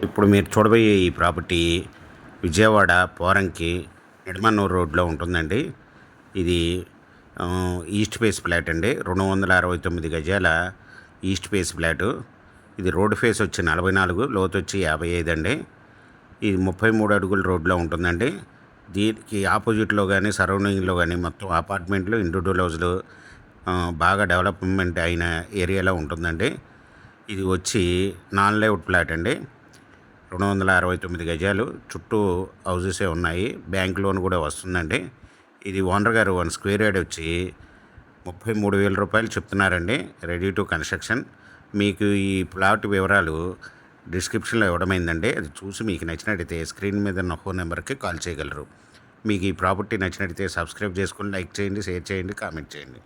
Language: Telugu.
ఇప్పుడు మీరు చూడబోయే ఈ ప్రాపర్టీ విజయవాడ పోరంకి నిడమన్నూరు రోడ్లో ఉంటుందండి. ఇది ఈస్ట్ ఫేస్ ఫ్లాట్ అండి. 269 గజాల ఈస్ట్ ఫేస్ ఫ్లాటు. ఇది రోడ్ ఫేస్ వచ్చి 44, లోతు వచ్చి 55 అండి. ఇది 33 అడుగుల రోడ్లో ఉంటుందండి. దీనికి ఆపోజిట్లో కానీ సరౌండింగ్లో కానీ మొత్తం అపార్ట్మెంట్లు, ఇండివిజువల్ హౌస్లు బాగా డెవలప్మెంట్ అయిన ఏరియాలో ఉంటుందండి. ఇది వచ్చి నాన్ లేఅవుట్ ఫ్లాట్ అండి. 269 గజాలు, చుట్టూ హౌజెసే ఉన్నాయి. బ్యాంక్ లోన్ కూడా వస్తుందండి. ఇది ఓనర్ గారు 1 స్క్వేర్ యార్డ్ వచ్చి 33,000 రూపాయలు చెప్తున్నారండి. Ready to construction. మీకు ఈ ప్లాట్ వివరాలు డిస్క్రిప్షన్లో ఇవ్వడమైందండి. అది చూసి మీకు నచ్చినట్టయితే స్క్రీన్ మీద ఉన్న ఫోన్ నెంబర్కి కాల్ చేయగలరు. మీకు ఈ ప్రాపర్టీ నచ్చినట్టయితే సబ్స్క్రైబ్ చేసుకొని లైక్ చేయండి, షేర్ చేయండి, కామెంట్ చేయండి.